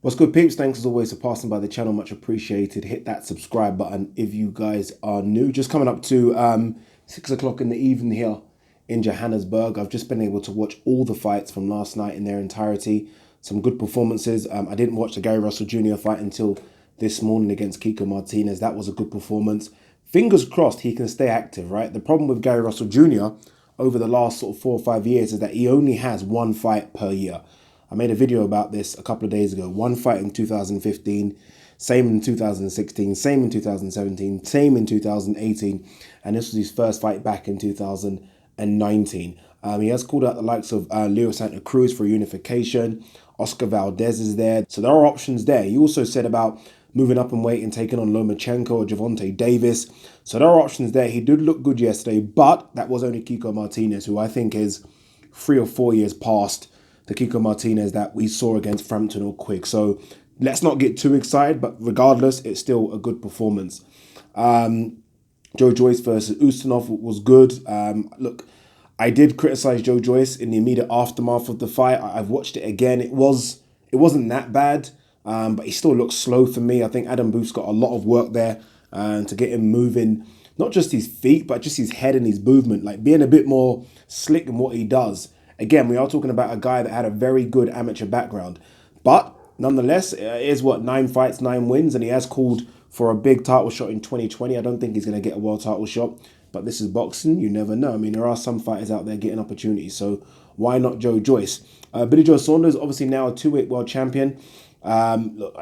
What's good, peeps? Thanks as always for passing by the channel. Much appreciated. Hit that subscribe button if you guys are new. Just coming up to 6 o'clock in the evening here in Johannesburg. I've just been able to watch all the fights from last night in their entirety. Some good performances. I didn't watch the Gary Russell Jr. fight until this morning against Kiko Martinez. That was a good performance. Fingers crossed he can stay active, right? The problem with Gary Russell Jr. over the last sort of 4 or 5 years is that he only has one fight per year. I made a video about this a couple of days ago. One fight in 2015, same in 2016, same in 2017, same in 2018, and this was his first fight back in 2019. He has called out the likes of Leo Santa Cruz for unification. Oscar Valdez is there. So there are options there. He also said about moving up in weight and taking on Lomachenko or Gervonta Davis. So there are options there. He did look good yesterday, but that was only Kiko Martinez, who I think is 3 or 4 years past the Kiko Martinez that we saw against Frampton or Quick. So let's not get too excited, but regardless, it's still a good performance. Joe Joyce versus Ustinov was good. Look, I did criticize Joe Joyce in the immediate aftermath of the fight. I've watched it again. It wasn't that bad, but he still looks slow for me. I think Adam Booth's got a lot of work there to get him moving, not just his feet, but just his head and his movement, like being a bit more slick in what he does. Again, we are talking about a guy that had a very good amateur background. But nonetheless, it is 9 fights, 9 wins, and he has called for a big title shot in 2020. I don't think he's going to get a world title shot, but this is boxing. You never know. I mean, there are some fighters out there getting opportunities, so why not Joe Joyce? Billy Joe Saunders, obviously now a 2-weight world champion. Look,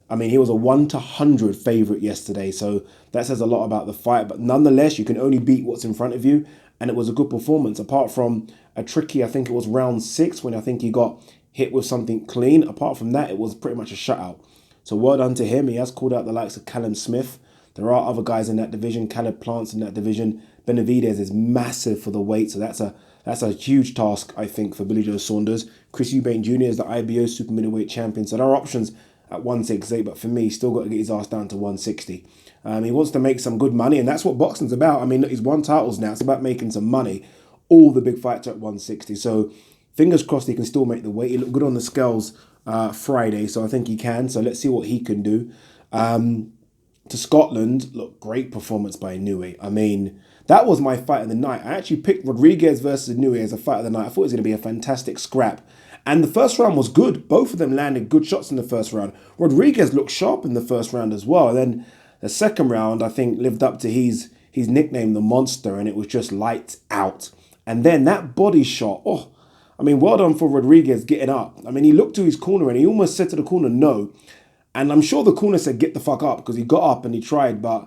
I mean, he was a 1-100 favourite yesterday, so that says a lot about the fight. But nonetheless, you can only beat what's in front of you, and it was a good performance. Apart from a tricky, I think it was round 6, when I think he got hit with something clean. Apart from that, it was pretty much a shutout. So well done to him. He has called out the likes of Callum Smith. There are other guys in that division. Caleb Plants in that division. Benavidez is massive for the weight, so that's a huge task, I think, for Billy Joe Saunders. Chris Eubank Jr. is the IBO super middleweight champion, so there are options at 168, but for me, he's still got to get his ass down to 160. He wants to make some good money, and that's what boxing's about. I mean, look, he's won titles now. It's about making some money. All the big fights are at 160, so fingers crossed he can still make the weight. He looked good on the scales Friday, so I think he can. So let's see what he can do. To Scotland, look, great performance by Inoue. I mean, that was my fight of the night. I actually picked Rodriguez versus Inoue as a fight of the night. I thought it was going to be a fantastic scrap. And the first round was good. Both of them landed good shots in the first round. Rodriguez looked sharp in the first round as well. And then the second round, I think, lived up to his nickname, the Monster, and it was just lights out. And then that body shot, oh, I mean, well done for Rodriguez getting up. I mean, he looked to his corner and he almost said to the corner, no. And I'm sure the corner said, get the fuck up, because he got up and he tried. But,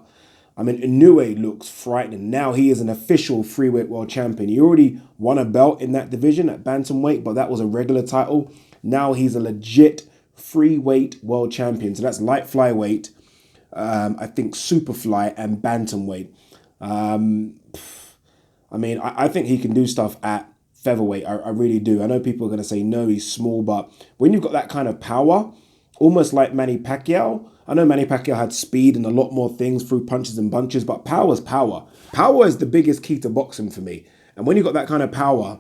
I mean, Inoue looks frightening. Now he is an official 3-weight world champion. He already won a belt in that division at bantamweight, but that was a regular title. Now he's a legit 3-weight world champion. So that's light flyweight, I think superfly, and bantamweight. I mean, I think he can do stuff at featherweight. I really do. I know people are going to say, no, he's small. But when you've got that kind of power, almost like Manny Pacquiao. I know Manny Pacquiao had speed and a lot more things through punches and bunches, but power is power. Power is the biggest key to boxing for me. And when you've got that kind of power,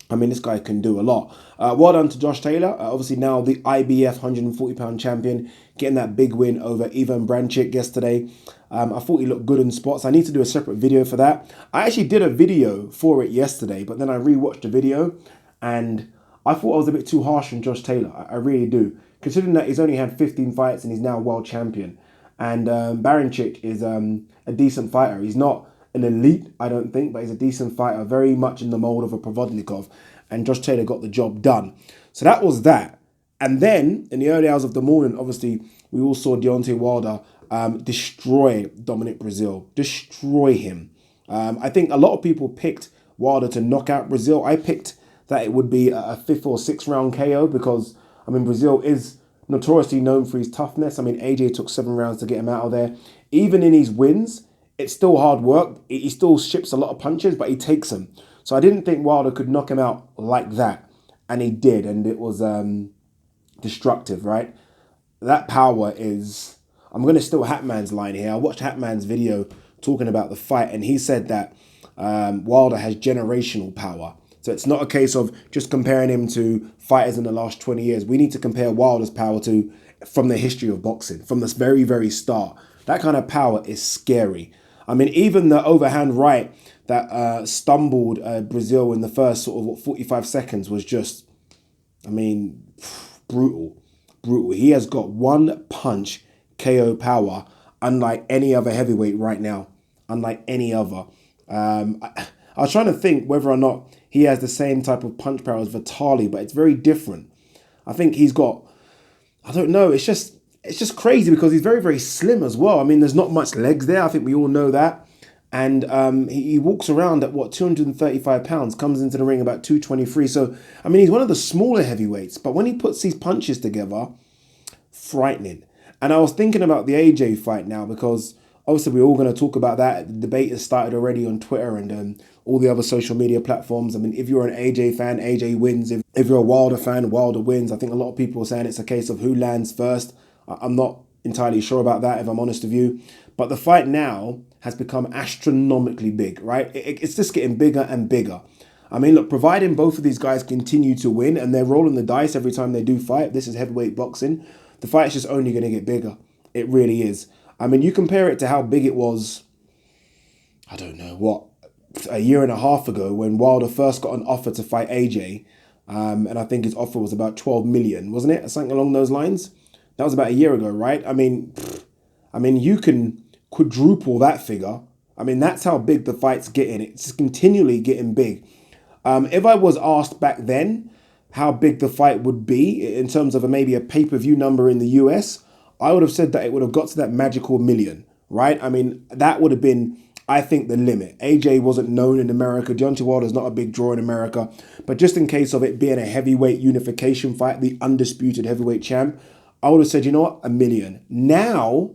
I mean, this guy can do a lot. Well done to Josh Taylor. Obviously now the IBF 140-pound champion, getting that big win over Ivan Branchik yesterday. I thought he looked good in spots. I need to do a separate video for that. I actually did a video for it yesterday, but then I rewatched the video and I thought I was a bit too harsh on Josh Taylor. I really do. Considering that he's only had 15 fights and he's now world champion. And Baranchyk is a decent fighter. He's not an elite, I don't think, but he's a decent fighter, very much in the mold of a Provodnikov. And Josh Taylor got the job done. So that was that. And then, in the early hours of the morning, obviously, we all saw Deontay Wilder destroy Dominic Breazeale. Destroy him. I think a lot of people picked Wilder to knock out Breazeale. I picked that it would be a 5th or 6th round KO because, I mean, Breazeale is notoriously known for his toughness. I mean, AJ took 7 rounds to get him out of there. Even in his wins, it's still hard work. He still ships a lot of punches, but he takes them. So I didn't think Wilder could knock him out like that. And he did, and it was destructive, right? That power is... I'm going to steal Hatman's line here. I watched Hatman's video talking about the fight, and he said that Wilder has generational power. So it's not a case of just comparing him to fighters in the last 20 years. We need to compare Wilder's power to from the history of boxing, from this very, very start. That kind of power is scary. I mean, even the overhand right that stumbled Brazil in the first sort of 45 seconds was just, I mean, brutal. Brutal. He has got one punch KO power unlike any other heavyweight right now. Unlike any other. I was trying to think whether or not he has the same type of punch power as Vitali, but it's very different. I think he's got, I don't know, it's just crazy because he's very, very slim as well. I mean, there's not much legs there. I think we all know that. And he walks around at, 235 pounds, comes into the ring about 223. So, I mean, he's one of the smaller heavyweights. But when he puts these punches together, frightening. And I was thinking about the AJ fight now because obviously we're all going to talk about that. The debate has started already on Twitter and all the other social media platforms. I mean, if you're an AJ fan, AJ wins. If you're a Wilder fan, Wilder wins. I think a lot of people are saying it's a case of who lands first. I'm not entirely sure about that, if I'm honest with you. But the fight now has become astronomically big, right? It's just getting bigger and bigger. I mean, look, providing both of these guys continue to win and they're rolling the dice every time they do fight, this is heavyweight boxing, the fight's just only going to get bigger. It really is. I mean, you compare it to how big it was, I don't know, a year and a half ago when Wilder first got an offer to fight AJ. And I think his offer was about 12 million, wasn't it? Something along those lines. That was about a year ago, right? I mean, you can quadruple that figure. I mean, that's how big the fight's getting. It's continually getting big. If I was asked back then how big the fight would be in terms of maybe a pay-per-view number in the US, I would have said that it would have got to that magical million, right? I mean, that would have been, I think, the limit. AJ wasn't known in America. Deontay Wilder's not a big draw in America. But just in case of it being a heavyweight unification fight, the undisputed heavyweight champ, I would have said, you know what, $1 million. Now,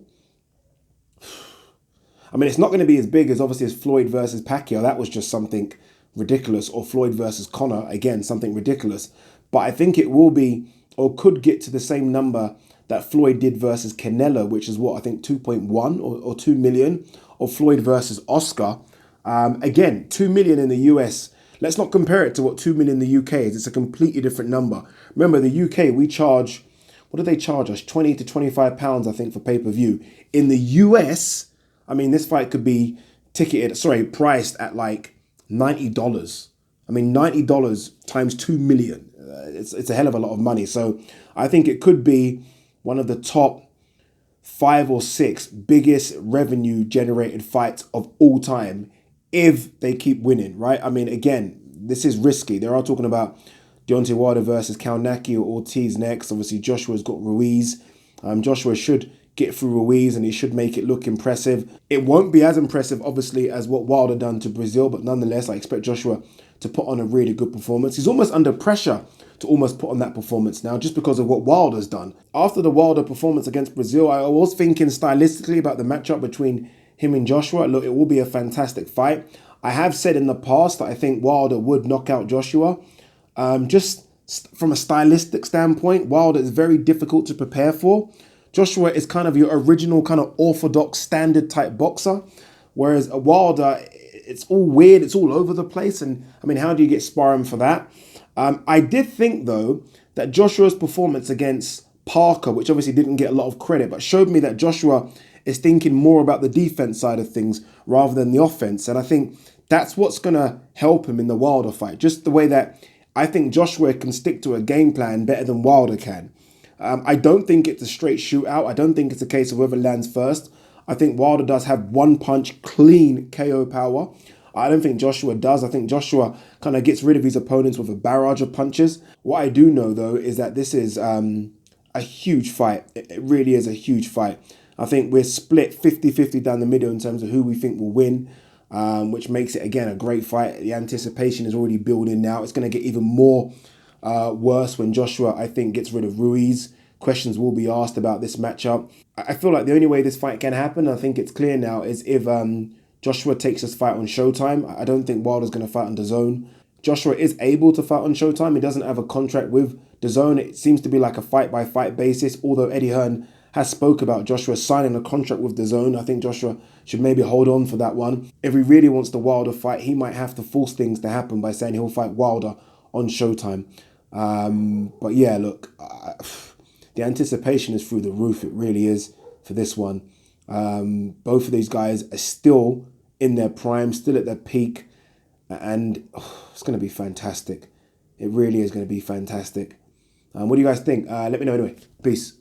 I mean, it's not going to be as big as obviously as Floyd versus Pacquiao. That was just something ridiculous. Or Floyd versus Conor, again, something ridiculous. But I think it will be, or could get to the same number that Floyd did versus Canelo, which is what, I think 2.1 or 2 million, or Floyd versus Oscar. Again, 2 million in the US. Let's not compare it to what 2 million in the UK is. It's a completely different number. Remember, the UK, we charge, what do they charge us? 20 to 25 pounds, I think, for pay-per-view. In the US, I mean, this fight could be priced at like $90. I mean, $90 times 2 million. It's a hell of a lot of money. So I think it could be one of the top 5 or 6 biggest revenue generated fights of all time if they keep winning, right? I mean, again, this is risky. They are talking about Deontay Wilder versus Kalnaki or Ortiz next. Obviously, Joshua's got Ruiz. Joshua should get through Ruiz and he should make it look impressive. It won't be as impressive, obviously, as what Wilder done to Brazil, but nonetheless, I expect Joshua to put on a really good performance. He's almost under pressure to almost put on that performance now just because of what Wilder's done. After the Wilder performance against Brazil, I was thinking stylistically about the matchup between him and Joshua. Look, it will be a fantastic fight. I have said in the past that I think Wilder would knock out Joshua. Just from a stylistic standpoint, Wilder is very difficult to prepare for. Joshua is kind of your original kind of orthodox standard type boxer, whereas a Wilder, it's all weird, it's all over the place. And I mean, how do you get sparring for that? I did think, though, that Joshua's performance against Parker, which obviously didn't get a lot of credit, but showed me that Joshua is thinking more about the defense side of things rather than the offense. And I think that's what's going to help him in the Wilder fight. Just the way that I think Joshua can stick to a game plan better than Wilder can. I don't think it's a straight shootout. I don't think it's a case of whoever lands first. I think Wilder does have one punch clean KO power. I don't think Joshua does. I think Joshua kind of gets rid of his opponents with a barrage of punches. What I do know, though, is that this is a huge fight. It really is a huge fight. I think we're split 50-50 down the middle in terms of who we think will win, which makes it, again, a great fight. The anticipation is already building now. It's going to get even more worse when Joshua, I think, gets rid of Ruiz. Questions will be asked about this matchup. I feel like the only way this fight can happen, I think it's clear now, is if Joshua takes this fight on Showtime. I don't think Wilder's going to fight on DAZN. Joshua is able to fight on Showtime. He doesn't have a contract with DAZN. It seems to be like a fight-by-fight basis, although Eddie Hearn has spoke about Joshua signing a contract with the Zone. I think Joshua should maybe hold on for that one. If he really wants the Wilder fight, he might have to force things to happen by saying he'll fight Wilder on Showtime. But yeah, look, the anticipation is through the roof. It really is for this one. Both of these guys are still in their prime, still at their peak, and it's going to be fantastic. It really is going to be fantastic. What do you guys think? Let me know anyway. Peace.